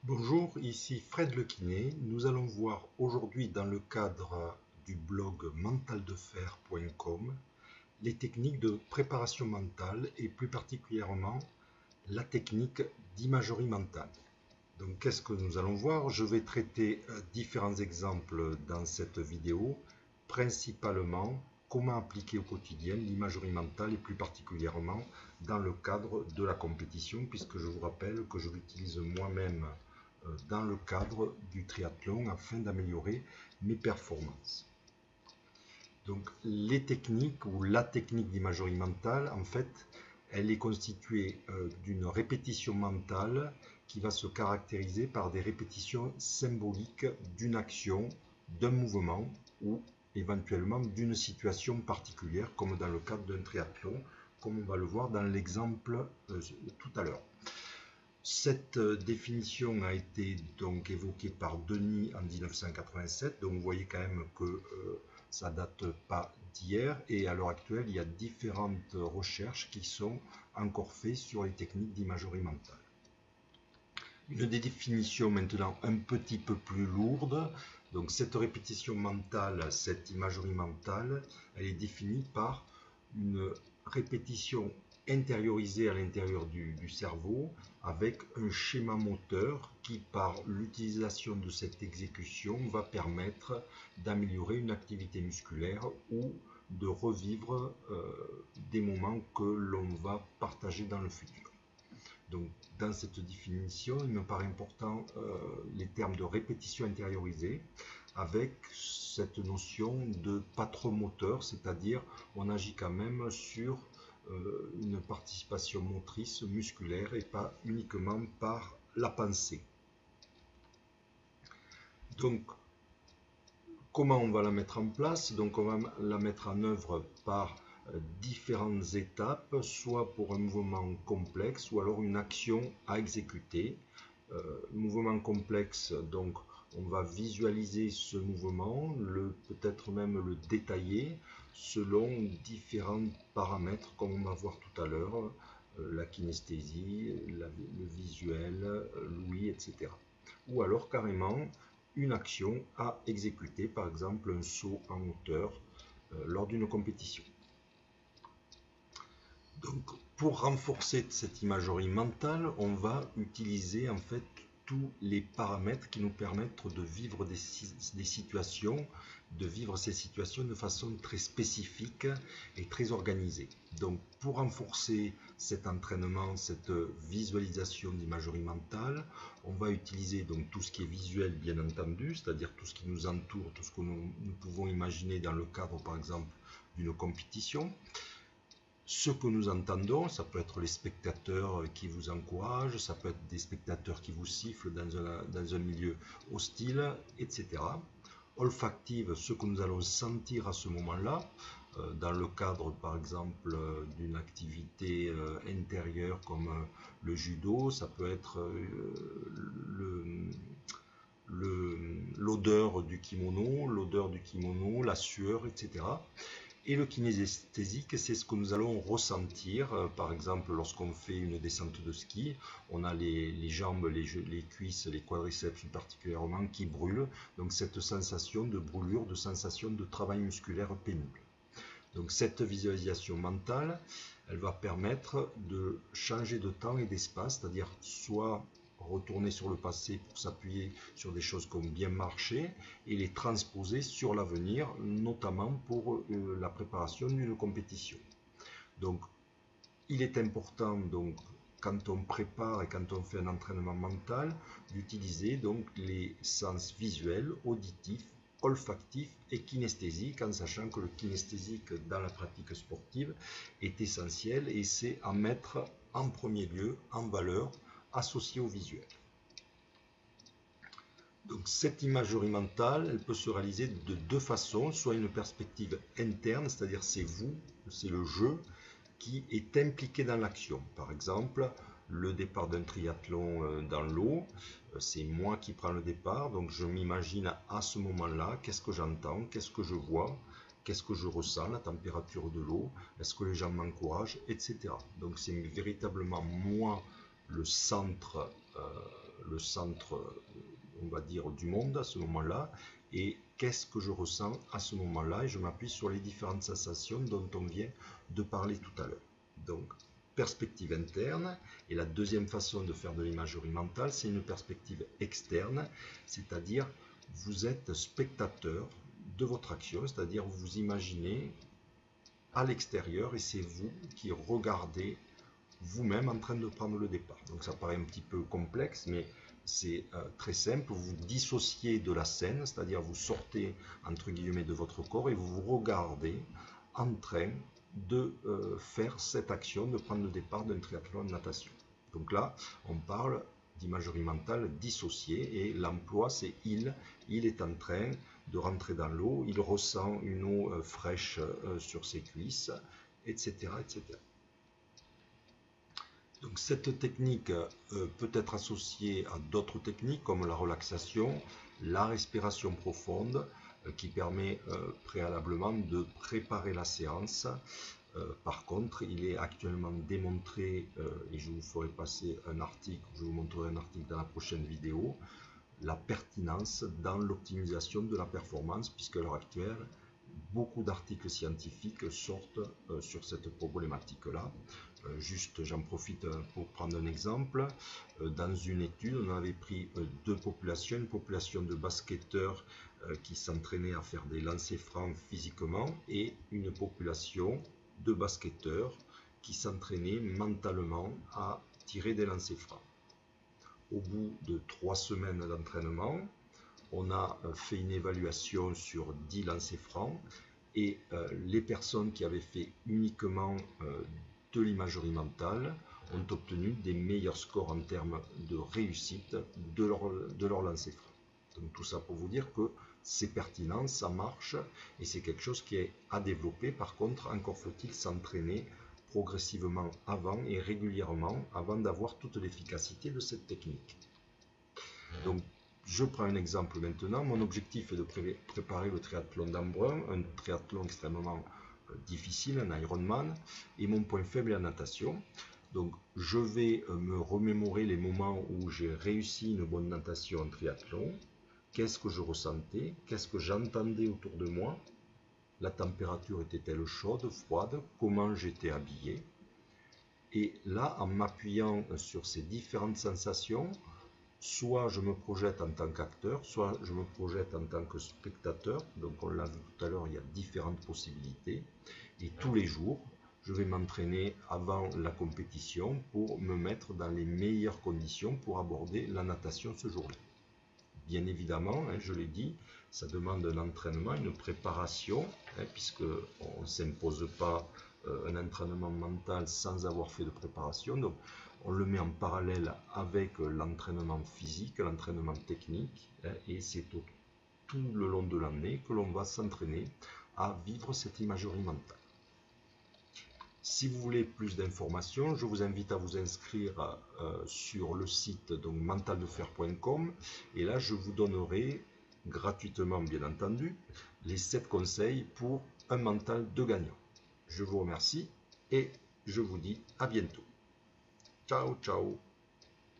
Bonjour, ici Fred Le Kiné. Nous allons voir aujourd'hui dans le cadre du blog mentaldefer.com les techniques de préparation mentale et plus particulièrement la technique d'imagerie mentale. Donc qu'est-ce que nous allons voir? Je vais traiter différents exemples dans cette vidéo, principalement comment appliquer au quotidien l'imagerie mentale et plus particulièrement dans le cadre de la compétition, puisque je vous rappelle que je l'utilise moi-même dans le cadre du triathlon afin d'améliorer mes performances. Donc les techniques ou la technique d'imagerie mentale, en fait, elle est constituée d'une répétition mentale qui va se caractériser par des répétitions symboliques d'une action, d'un mouvement ou éventuellement d'une situation particulière, comme dans le cadre d'un triathlon, comme on va le voir dans l'exemple tout à l'heure. Cette définition a été donc évoquée par Denis en 1987, donc vous voyez quand même que ça date pas d'hier, et à l'heure actuelle il y a différentes recherches qui sont encore faites sur les techniques d'imagerie mentale. Une définition maintenant un petit peu plus lourde, donc cette répétition mentale, cette imagerie mentale, elle est définie par une répétition intériorisée à l'intérieur du cerveau avec un schéma moteur qui, par l'utilisation de cette exécution, va permettre d'améliorer une activité musculaire ou de revivre des moments que l'on va partager dans le futur. Donc, dans cette définition, il me paraît important les termes de répétition intériorisée avec cette notion de patron moteur, c'est-à-dire on agit quand même sur une participation motrice musculaire et pas uniquement par la pensée. Donc, comment on va la mettre en place? Donc, on va la mettre en œuvre par différentes étapes, soit pour un mouvement complexe ou alors une action à exécuter. Mouvement complexe, donc on va visualiser ce mouvement, peut-être même le détailler selon différents paramètres comme on va voir tout à l'heure, la kinesthésie, le visuel, l'ouïe, etc. Ou alors carrément une action à exécuter, par exemple un saut en hauteur lors d'une compétition. Donc, pour renforcer cette imagerie mentale, on va utiliser en fait tous les paramètres qui nous permettent de vivre des situations, de vivre ces situations de façon très spécifique et très organisée. Donc, pour renforcer cet entraînement, cette visualisation d'imagerie mentale, on va utiliser donc tout ce qui est visuel, bien entendu, c'est-à-dire tout ce qui nous entoure, tout ce que nous pouvons imaginer dans le cadre, par exemple, d'une compétition. Ce que nous entendons, ça peut être les spectateurs qui vous encouragent, ça peut être des spectateurs qui vous sifflent dans un milieu hostile, etc. Olfactive, ce que nous allons sentir à ce moment-là, dans le cadre par exemple d'une activité intérieure comme le judo, ça peut être l'odeur du kimono, la sueur, etc. Et le kinesthésique, c'est ce que nous allons ressentir. Par exemple, lorsqu'on fait une descente de ski, on a les jambes, les cuisses, les quadriceps particulièrement qui brûlent. Donc cette sensation de brûlure, de sensation de travail musculaire pénible. Donc cette visualisation mentale, elle va permettre de changer de temps et d'espace, c'est-à-dire soit retourner sur le passé pour s'appuyer sur des choses qui ont bien marché et les transposer sur l'avenir, notamment pour la préparation d'une compétition. Donc, il est important, donc, quand on prépare et quand on fait un entraînement mental, d'utiliser donc les sens visuels, auditifs, olfactif et kinesthésique, en sachant que le kinesthésique dans la pratique sportive est essentiel et c'est à mettre en premier lieu en valeur associée au visuel. Donc cette imagerie mentale, elle peut se réaliser de deux façons, soit une perspective interne, c'est-à-dire c'est vous, c'est le jeu qui est impliqué dans l'action. Par exemple, le départ d'un triathlon dans l'eau, c'est moi qui prends le départ, donc je m'imagine à ce moment-là, qu'est-ce que j'entends, qu'est-ce que je vois, qu'est-ce que je ressens, la température de l'eau, est-ce que les gens m'encouragent, etc. Donc c'est véritablement moi le centre, le centre, on va dire, du monde à ce moment-là, et qu'est-ce que je ressens à ce moment-là, et je m'appuie sur les différentes sensations dont on vient de parler tout à l'heure. Donc, perspective interne, et la deuxième façon de faire de l'imagerie mentale, c'est une perspective externe, c'est-à-dire vous êtes spectateur de votre action, c'est-à-dire vous vous imaginez à l'extérieur et c'est vous qui regardez vous-même en train de prendre le départ. Donc ça paraît un petit peu complexe, mais c'est très simple. Vous vous dissociez de la scène, c'est-à-dire vous sortez entre guillemets de votre corps et vous vous regardez en train de faire cette action, de prendre le départ d'un triathlon de natation. Donc là, on parle d'imagerie mentale dissociée et l'emploi c'est il est en train de rentrer dans l'eau, il ressent une eau fraîche sur ses cuisses, etc. etc. Donc cette technique peut être associée à d'autres techniques comme la relaxation, la respiration profonde qui permet préalablement de préparer la séance. Par contre, il est actuellement démontré, et je vous ferai passer un article, je vous montrerai un article dans la prochaine vidéo, la pertinence dans l'optimisation de la performance, puisqu'à l'heure actuelle, beaucoup d'articles scientifiques sortent sur cette problématique-là. Juste, j'en profite pour prendre un exemple. Dans une étude, on avait pris deux populations, une population de basketteurs qui s'entraînaient à faire des lancers francs physiquement et une population de basketteurs qui s'entraînaient mentalement à tirer des lancers francs. Au bout de 3 semaines d'entraînement, on a fait une évaluation sur 10 lancers francs et les personnes qui avaient fait uniquement de l'imagerie mentale ont obtenu des meilleurs scores en termes de réussite de leur lancer franc. Donc tout ça pour vous dire que c'est pertinent, ça marche et c'est quelque chose qui est à développer. Par contre, encore faut-il s'entraîner progressivement avant et régulièrement avant d'avoir toute l'efficacité de cette technique. Donc je prends un exemple maintenant. Mon objectif est de préparer le triathlon d'Embrun, un triathlon extrêmement difficile, un Ironman, et mon point faible est la natation. Donc je vais me remémorer les moments où j'ai réussi une bonne natation en triathlon. Qu'est-ce que je ressentais? Qu'est-ce que j'entendais autour de moi? La température était-elle chaude, froide? Comment j'étais habillé? Et là, en m'appuyant sur ces différentes sensations, soit je me projette en tant qu'acteur, soit je me projette en tant que spectateur. Donc on l'a vu tout à l'heure, il y a différentes possibilités. Et tous les jours, je vais m'entraîner avant la compétition pour me mettre dans les meilleures conditions pour aborder la natation ce jour-là. Bien évidemment, je l'ai dit, ça demande un entraînement, une préparation, puisqu'on ne s'impose pas un entraînement mental sans avoir fait de préparation. Donc, on le met en parallèle avec l'entraînement physique, l'entraînement technique, et c'est tout le long de l'année que l'on va s'entraîner à vivre cette imagerie mentale. Si vous voulez plus d'informations, je vous invite à vous inscrire sur le site mentaldefer.com et là je vous donnerai gratuitement bien entendu les 7 conseils pour un mental de gagnant. Je vous remercie et je vous dis à bientôt. Ciao ciao.